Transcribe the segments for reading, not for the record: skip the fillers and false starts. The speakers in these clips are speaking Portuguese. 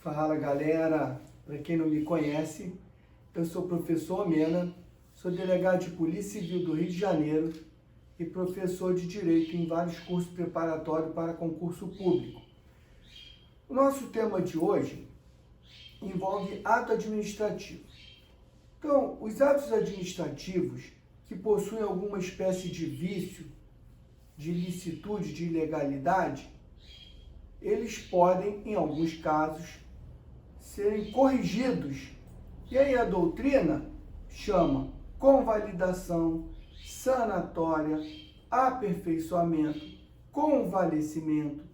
Fala galera, para quem não me conhece, eu sou o professor Mena, sou delegado de Polícia Civil do Rio de Janeiro e professor de Direito em vários cursos preparatórios para concurso público. O nosso tema de hoje envolve ato administrativo. Então, os atos administrativos que possuem alguma espécie de vício, de ilicitude, de ilegalidade, eles podem, em alguns casos, serem corrigidos. E aí a doutrina chama convalidação, sanatória, aperfeiçoamento, convalescimento,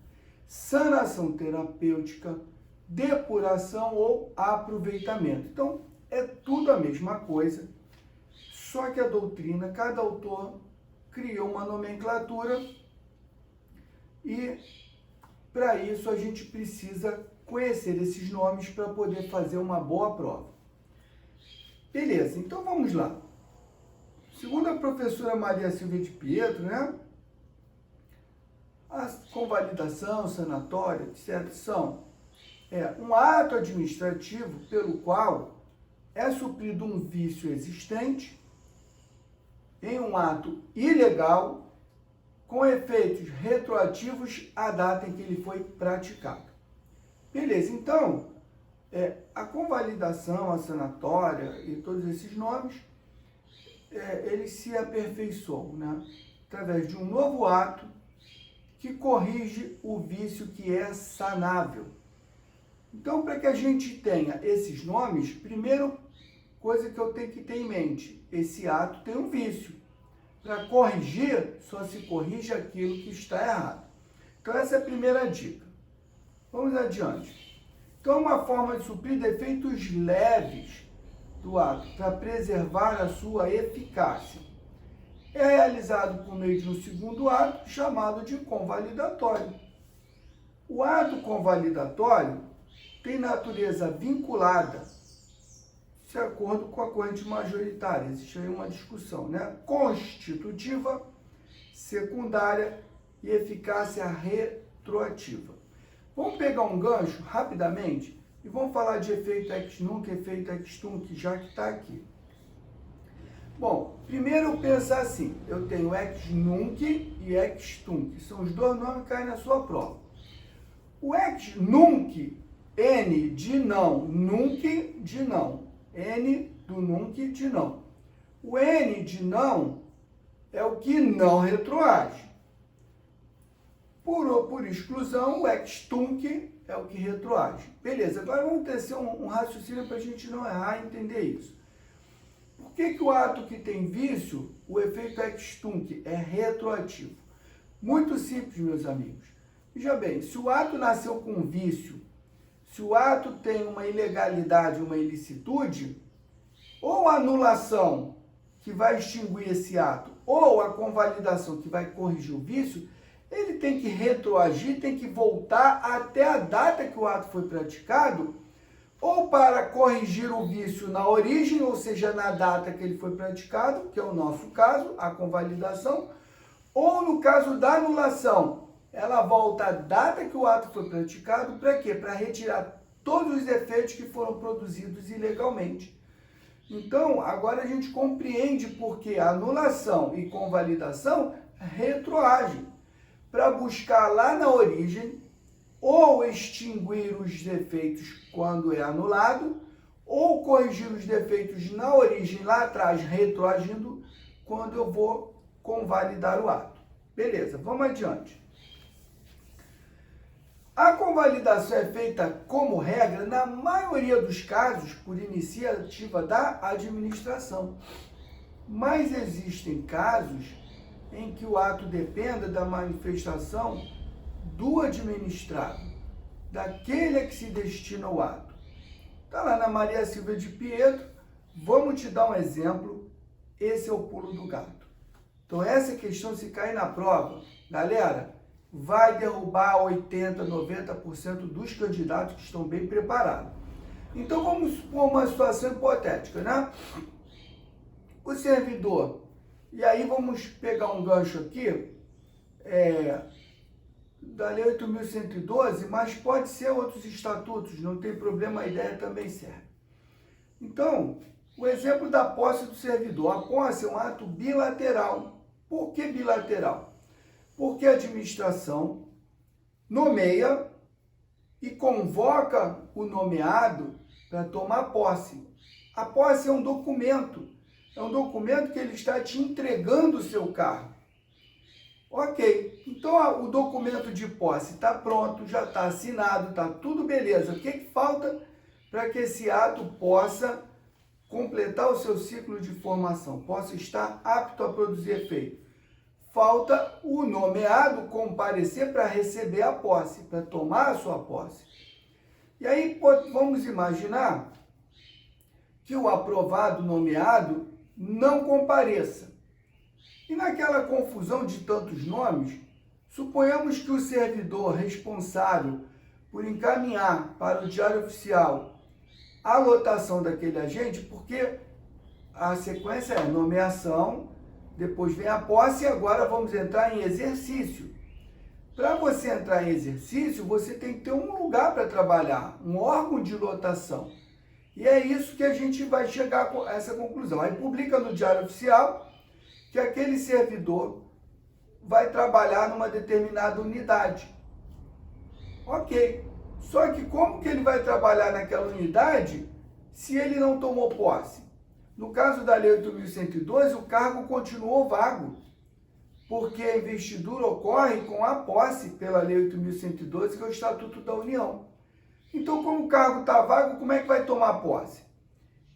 sanação terapêutica, depuração ou aproveitamento. Então, é tudo a mesma coisa, só que a doutrina, cada autor criou uma nomenclatura e, para isso, a gente precisa conhecer esses nomes para poder fazer uma boa prova. Beleza, então vamos lá. Segundo a professora Maria Silvia de Pietro, né? A convalidação, sanatória, etc., são um ato administrativo pelo qual é suprido um vício existente em um ato ilegal com efeitos retroativos à data em que ele foi praticado. Beleza, então, a convalidação, a sanatória e todos esses nomes, eles se aperfeiçoam, né? Através de um novo ato que corrige o vício que é sanável. Então, para que a gente tenha esses nomes, primeiro coisa que eu tenho que ter em mente, esse ato tem um vício. Para corrigir, só se corrige aquilo que está errado. Então, essa é a primeira dica. Vamos adiante. Então, uma forma de suprir defeitos leves do ato para preservar a sua eficácia é realizado por meio de um segundo ato chamado de convalidatório. O ato convalidatório tem natureza vinculada, de acordo com a corrente majoritária. Existe aí uma discussão, né? Constitutiva, secundária e eficácia retroativa. Vamos pegar um gancho rapidamente e vamos falar de efeito ex nunc e efeito ex tunc, já que está aqui. Bom, primeiro pensar assim, eu tenho ex nunc e ex tunc, são os dois nomes que caem na sua prova. O ex nunc, N de não, nunc de não, N do nunc de não. O N de não é o que não retroage. Por exclusão, o ex tunc é o que retroage. Beleza, agora vamos tecer um raciocínio para a gente não errar e entender isso. Por que o ato que tem vício, o efeito ex tunc, é retroativo? Muito simples, meus amigos. Veja bem, se o ato nasceu com vício, se o ato tem uma ilegalidade, uma ilicitude, ou a anulação que vai extinguir esse ato, ou a convalidação que vai corrigir o vício, ele tem que retroagir, tem que voltar até a data que o ato foi praticado, ou para corrigir o vício na origem, ou seja, na data que ele foi praticado, que é o nosso caso, a convalidação, ou no caso da anulação, ela volta à data que o ato foi praticado, para quê? Para retirar todos os efeitos que foram produzidos ilegalmente. Então, agora a gente compreende porque anulação e convalidação retroagem, para buscar lá na origem, ou extinguir os defeitos quando é anulado, ou corrigir os defeitos na origem, lá atrás, retroagindo, quando eu vou convalidar o ato. Beleza, vamos adiante. A convalidação é feita, como regra, na maioria dos casos, por iniciativa da administração. Mas existem casos em que o ato dependa da manifestação do administrado, daquele a que se destina o ato. Está lá na Maria Silvia de Pietro, vamos te dar um exemplo, esse é o pulo do gato. Então essa questão, se cair na prova, galera, vai derrubar 80%, 90% dos candidatos que estão bem preparados. Então vamos supor uma situação hipotética, né? O servidor, e aí vamos pegar um gancho aqui, da Lei 8.112, mas pode ser outros estatutos, não tem problema, a ideia também serve. Então, o exemplo da posse do servidor. A posse é um ato bilateral. Por que bilateral? Porque a administração nomeia e convoca o nomeado para tomar posse. A posse é um documento que ele está te entregando o seu cargo. Ok, então o documento de posse está pronto, já está assinado, está tudo beleza. O que falta para que esse ato possa completar o seu ciclo de formação, possa estar apto a produzir efeito? Falta o nomeado comparecer para receber a posse, para tomar a sua posse. E aí vamos imaginar que o aprovado nomeado não compareça. E naquela confusão de tantos nomes, suponhamos que o servidor responsável por encaminhar para o Diário Oficial a lotação daquele agente, porque a sequência é nomeação, depois vem a posse e agora vamos entrar em exercício. Para você entrar em exercício, você tem que ter um lugar para trabalhar, um órgão de lotação. E é isso que a gente vai chegar a essa conclusão. Aí publica no Diário Oficial que aquele servidor vai trabalhar numa determinada unidade. Ok. Só que como que ele vai trabalhar naquela unidade se ele não tomou posse? No caso da Lei 8.112, o cargo continuou vago, porque a investidura ocorre com a posse pela Lei 8.112, que é o Estatuto da União. Então, como o cargo está vago, como é que vai tomar posse?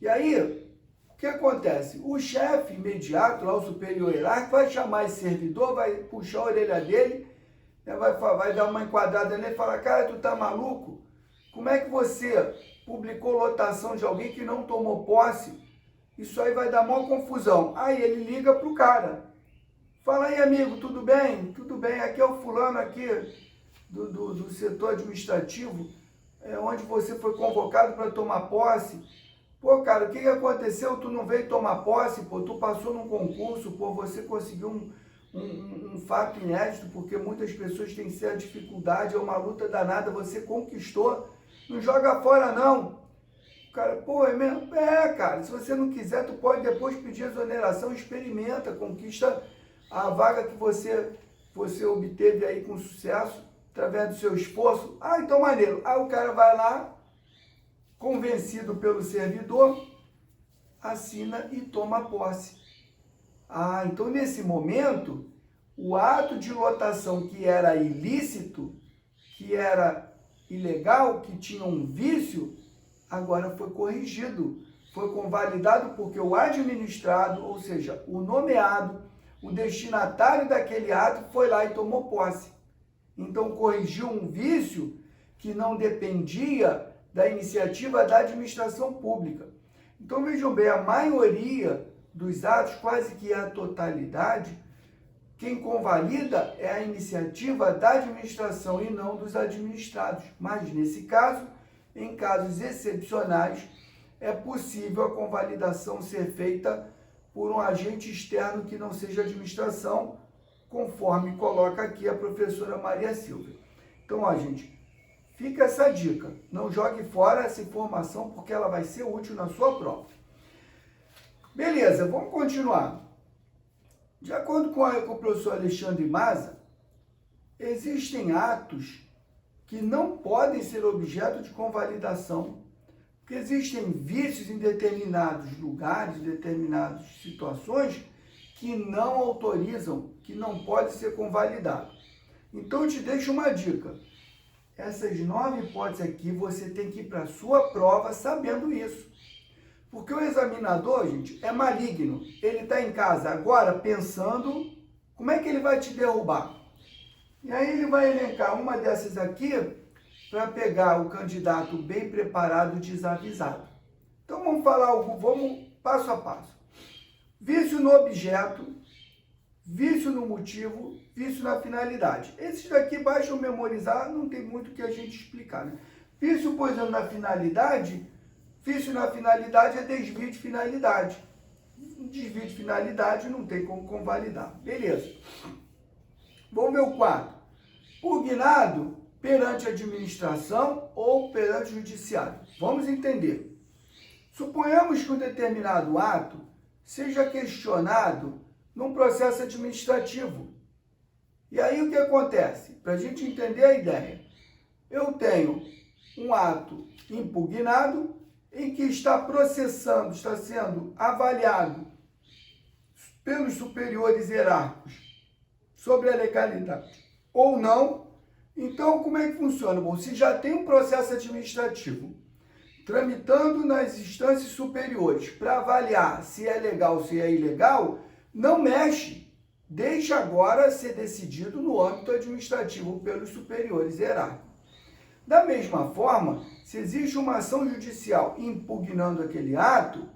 E aí, o que acontece? O chefe imediato, lá o superior hierárquico, vai chamar esse servidor, vai puxar a orelha dele, vai dar uma enquadrada nele e falar: cara, tu tá maluco? Como é que você publicou lotação de alguém que não tomou posse? Isso aí vai dar maior confusão. Aí ele liga pro cara. Fala: aí, amigo, tudo bem? Tudo bem, aqui é o fulano aqui do setor administrativo, onde você foi convocado para tomar posse. Pô, cara, o que aconteceu? Tu não veio tomar posse, pô, tu passou num concurso, pô, você conseguiu um fato inédito, porque muitas pessoas têm certa dificuldade, é uma luta danada, você conquistou, não joga fora não. O cara, pô, é mesmo? É, cara, se você não quiser, tu pode depois pedir exoneração, experimenta, conquista a vaga que você obteve aí com sucesso, através do seu esforço. Ah, então maneiro. Aí o cara vai lá, convencido pelo servidor, assina e toma posse. Ah, então nesse momento, o ato de lotação que era ilícito, que era ilegal, que tinha um vício, agora foi corrigido, foi convalidado porque o administrado, ou seja, o nomeado, o destinatário daquele ato foi lá e tomou posse. Então corrigiu um vício que não dependia da iniciativa da administração pública. Então vejam bem, a maioria dos atos, quase que a totalidade, quem convalida é a iniciativa da administração e não dos administrados. Mas nesse caso, em casos excepcionais, é possível a convalidação ser feita por um agente externo que não seja administração, conforme coloca aqui a professora Maria Silvia. Então, ó, gente, fica essa dica. Não jogue fora essa informação, porque ela vai ser útil na sua prova. Beleza, vamos continuar. De acordo com o professor Alexandre Maza, existem atos que não podem ser objeto de convalidação, porque existem vícios em determinados lugares, em determinadas situações, que não autorizam, que não pode ser convalidado. Então, eu te deixo uma dica. Essas 9 hipóteses aqui, você tem que ir para a sua prova sabendo isso. Porque o examinador, gente, é maligno. Ele está em casa agora pensando como é que ele vai te derrubar. E aí ele vai elencar uma dessas aqui para pegar o candidato bem preparado, desavisado. Então vamos falar, vamos passo a passo. Vício no objeto, vício no motivo, vício na finalidade. Esses daqui basta memorizar, não tem muito o que a gente explicar, né? Vício, por exemplo, na finalidade, vício na finalidade é desvio de finalidade. Desvio de finalidade não tem como convalidar. Beleza. Vamos ver o quadro. pugnado perante a administração ou perante o judiciário. Vamos entender. Suponhamos que um determinado ato seja questionado num processo administrativo. E aí o que acontece? Para a gente entender a ideia, eu tenho um ato impugnado em que está processando, está sendo avaliado pelos superiores hierárquicos sobre a legalidade ou não. Então, como é que funciona? Bom, se já tem um processo administrativo tramitando nas instâncias superiores para avaliar se é legal, se é ilegal, não mexe, deixa agora ser decidido no âmbito administrativo pelos superiores hierárquicos. Da mesma forma, se existe uma ação judicial impugnando aquele ato,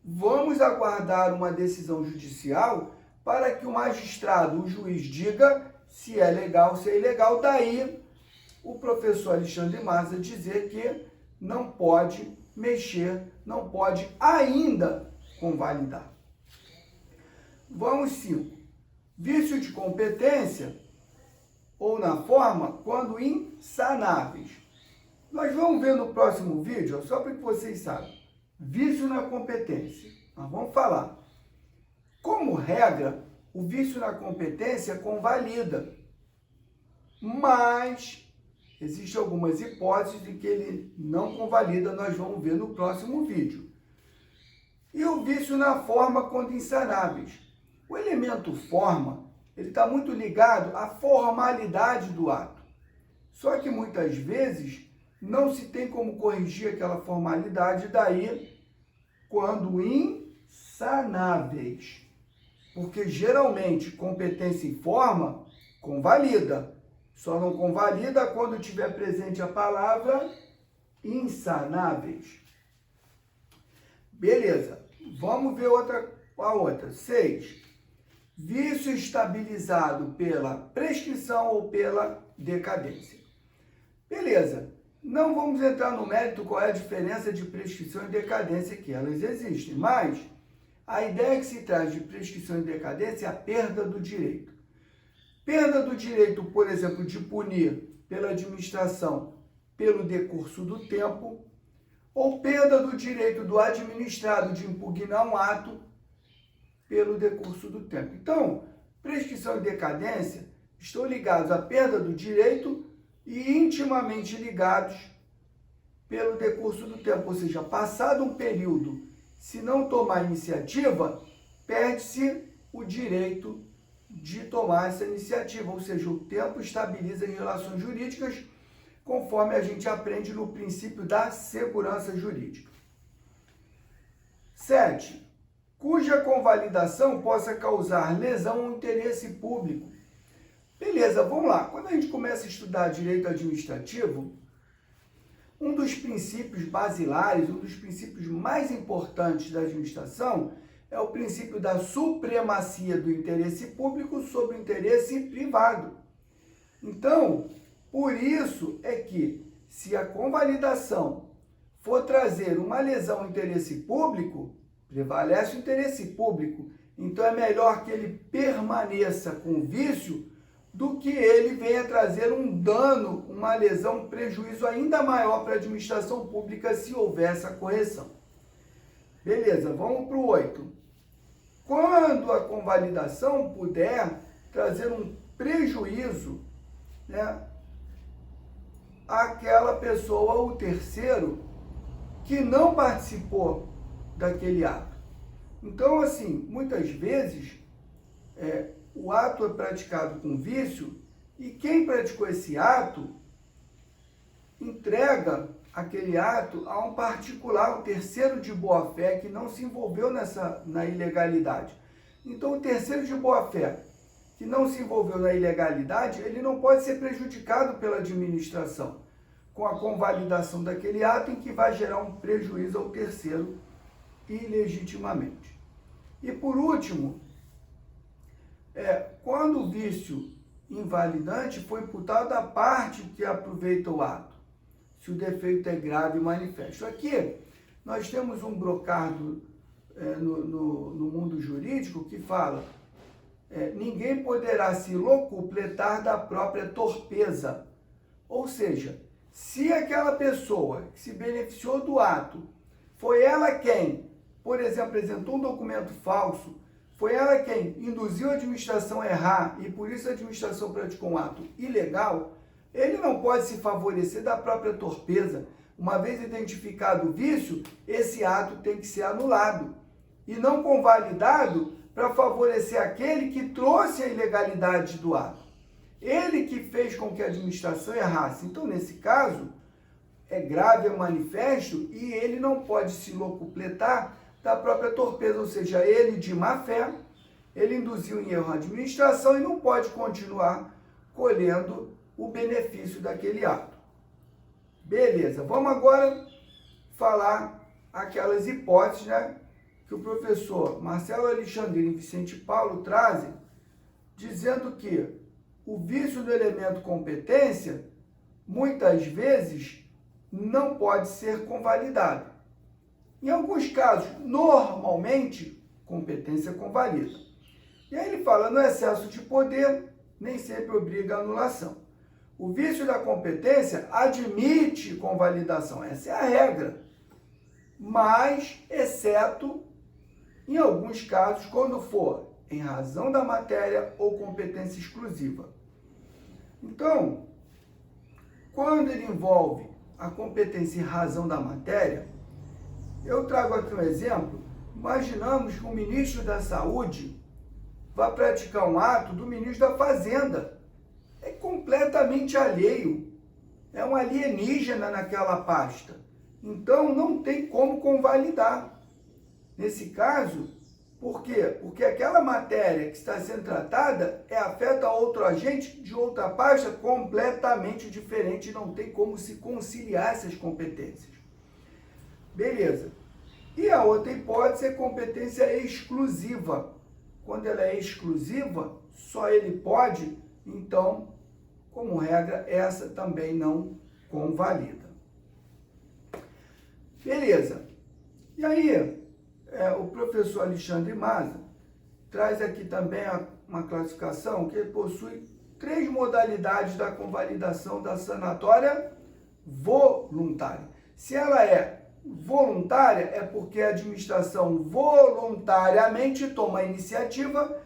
vamos aguardar uma decisão judicial para que o magistrado, o juiz, diga se é legal, se é ilegal. Daí, o professor Alexandre Maza dizer que não pode mexer, não pode ainda convalidar. Vamos 5. Vício de competência ou na forma quando insanáveis. Nós vamos ver no próximo vídeo, só para que vocês saibam. Vício na competência. Nós vamos falar. Como regra, o vício na competência convalida. Mas existem algumas hipóteses de que ele não convalida, nós vamos ver no próximo vídeo. E o vício na forma quando insanáveis. O elemento forma, ele está muito ligado à formalidade do ato. Só que muitas vezes não se tem como corrigir aquela formalidade, daí quando insanáveis. Porque geralmente competência e forma convalida. Só não convalida quando tiver presente a palavra insanáveis. Beleza. Vamos ver a outra. 6. Vício estabilizado pela prescrição ou pela decadência. Beleza. Não vamos entrar no mérito qual é a diferença de prescrição e decadência, que elas existem, mas a ideia que se traz de prescrição e decadência é a perda do direito. Perda do direito, por exemplo, de punir pela administração pelo decurso do tempo, ou perda do direito do administrado de impugnar um ato pelo decurso do tempo. Então, prescrição e decadência estão ligados à perda do direito e intimamente ligados pelo decurso do tempo. Ou seja, passado um período, se não tomar iniciativa, perde-se o direito de tomar essa iniciativa. Ou seja, o tempo estabiliza as relações jurídicas, conforme a gente aprende no princípio da segurança jurídica. 7. Cuja convalidação possa causar lesão ao interesse público. Beleza, vamos lá. Quando a gente começa a estudar direito administrativo, um dos princípios basilares, um dos princípios mais importantes da administração é o princípio da supremacia do interesse público sobre o interesse privado. Então, por isso é que, se a convalidação for trazer uma lesão ao interesse público, prevalece o interesse público. Então, é melhor que ele permaneça com vício do que ele venha trazer um dano, uma lesão, um prejuízo ainda maior para a administração pública se houver essa correção. Beleza, vamos para o 8. Quando a convalidação puder trazer um prejuízo, né, àquela pessoa ou terceiro que não participou daquele ato. Então, assim, muitas vezes o ato é praticado com vício e quem praticou esse ato entrega aquele ato a um particular, um terceiro de boa-fé que não se envolveu na ilegalidade. Então, o terceiro de boa-fé que não se envolveu na ilegalidade, ele não pode ser prejudicado pela administração com a convalidação daquele ato em que vai gerar um prejuízo ao terceiro ilegitimamente. E por último, quando o vício invalidante foi imputado à parte que aproveita o ato, se o defeito é grave e manifesto. Aqui, nós temos um brocardo no mundo jurídico que fala ninguém poderá se locupletar da própria torpeza. Ou seja, se aquela pessoa que se beneficiou do ato, foi ela quem, por exemplo, apresentou um documento falso, foi ela quem induziu a administração a errar e por isso a administração praticou um ato ilegal, ele não pode se favorecer da própria torpeza. Uma vez identificado o vício, esse ato tem que ser anulado e não convalidado para favorecer aquele que trouxe a ilegalidade do ato. Ele que fez com que a administração errasse. Então, nesse caso, é grave, é manifesto e ele não pode se locupletar da própria torpeza, ou seja, ele de má fé, ele induziu em erro a administração e não pode continuar colhendo o benefício daquele ato. Beleza, vamos agora falar aquelas hipóteses, né, que o professor Marcelo Alexandrino e Vicente Paulo trazem, dizendo que o vício do elemento competência, muitas vezes, não pode ser convalidado. Em alguns casos, normalmente, competência convalida. E aí ele fala, no excesso de poder, nem sempre obriga a anulação. O vício da competência admite convalidação, essa é a regra. Mas, exceto em alguns casos, quando for em razão da matéria ou competência exclusiva. Então, quando ele envolve a competência em razão da matéria, eu trago aqui um exemplo. Imaginamos que o ministro da Saúde vai praticar um ato do ministro da Fazenda. É completamente alheio. É um alienígena naquela pasta. Então, não tem como convalidar. Nesse caso, por quê? Porque aquela matéria que está sendo tratada afeta outro agente de outra pasta completamente diferente. Não tem como se conciliar essas competências. Beleza. E a outra hipótese é competência exclusiva. Quando ela é exclusiva, só ele pode, então, como regra, essa também não convalida. Beleza. E aí, o professor Alexandre Maza traz aqui também uma classificação que possui 3 modalidades da convalidação da sanatória voluntária. Se ela é voluntária, é porque a administração voluntariamente toma a iniciativa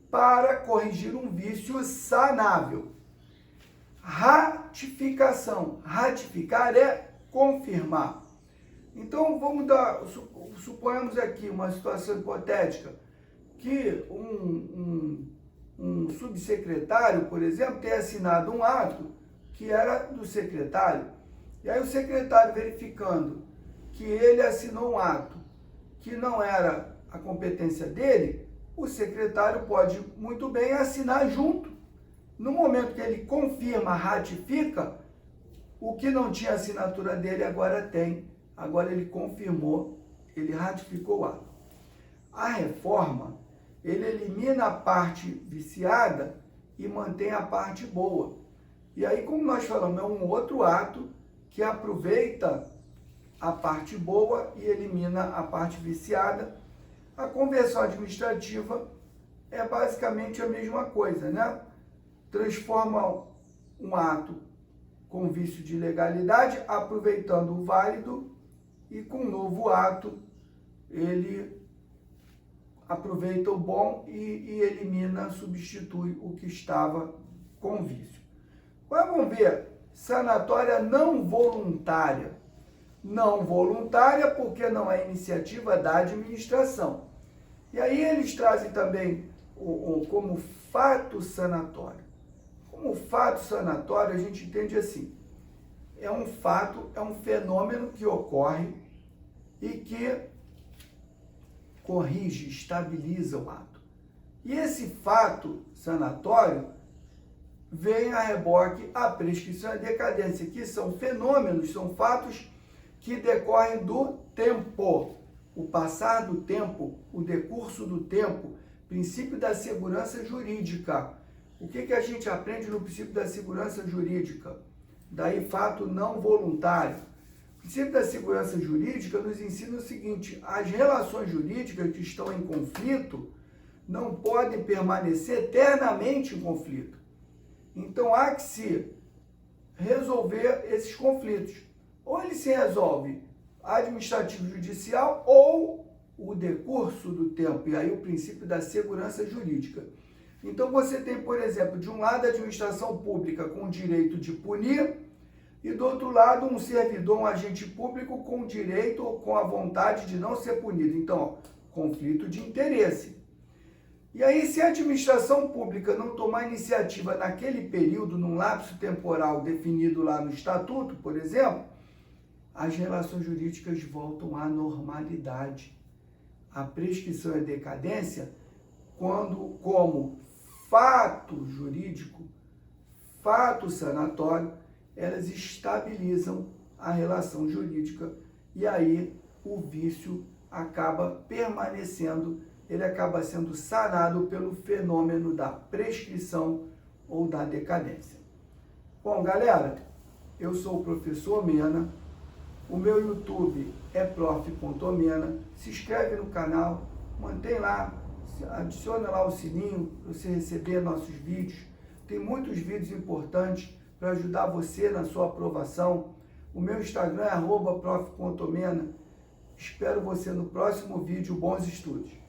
para corrigir um vício sanável. Ratificação. Ratificar é confirmar. Então, suponhamos aqui uma situação hipotética, que um subsecretário, por exemplo, tenha assinado um ato que era do secretário. E aí o secretário, verificando que ele assinou um ato que não era a competência dele, o secretário pode muito bem assinar junto. No momento que ele confirma, ratifica, o que não tinha assinatura dele agora tem. Agora ele confirmou, ele ratificou o ato. A reforma, ele elimina a parte viciada e mantém a parte boa. E aí, como nós falamos, é um outro ato que aproveita a parte boa e elimina a parte viciada. A conversão administrativa é basicamente a mesma coisa, né? Transforma um ato com vício de ilegalidade, aproveitando o válido, e com um novo ato, ele aproveita o bom e elimina, substitui o que estava com vício. Agora vamos ver, sanatória não voluntária. Não voluntária porque não é iniciativa da administração. E aí eles trazem também como fato sanatório. Como fato sanatório, a gente entende assim, é um fato, é um fenômeno que ocorre e que corrige, estabiliza o ato. E esse fato sanatório vem a reboque a prescrição e a decadência, que são fenômenos, são fatos que decorrem do tempo, o passar do tempo, o decurso do tempo, princípio da segurança jurídica. O que a gente aprende no princípio da segurança jurídica? Daí fato não voluntário. O princípio da segurança jurídica nos ensina o seguinte: as relações jurídicas que estão em conflito não podem permanecer eternamente em conflito. Então há que se resolver esses conflitos. Ou ele se resolve administrativo-judicial ou o decurso do tempo, e aí o princípio da segurança jurídica. Então você tem, por exemplo, de um lado a administração pública com o direito de punir e do outro lado um servidor, um agente público com o direito ou com a vontade de não ser punido. Então, conflito de interesse. E aí, se a administração pública não tomar iniciativa naquele período, num lapso temporal definido lá no estatuto, por exemplo, as relações jurídicas voltam à normalidade. A prescrição e a decadência, quando, como fato jurídico, fato sanatório, elas estabilizam a relação jurídica e aí o vício acaba permanecendo, ele acaba sendo sanado pelo fenômeno da prescrição ou da decadência. Bom, galera, eu sou o professor Mena, o meu YouTube é prof.mena, se inscreve no canal, mantém lá, adiciona lá o sininho para você receber nossos vídeos. Tem muitos vídeos importantes para ajudar você na sua aprovação. O meu Instagram é @prof.mena. Espero você no próximo vídeo. Bons estudos!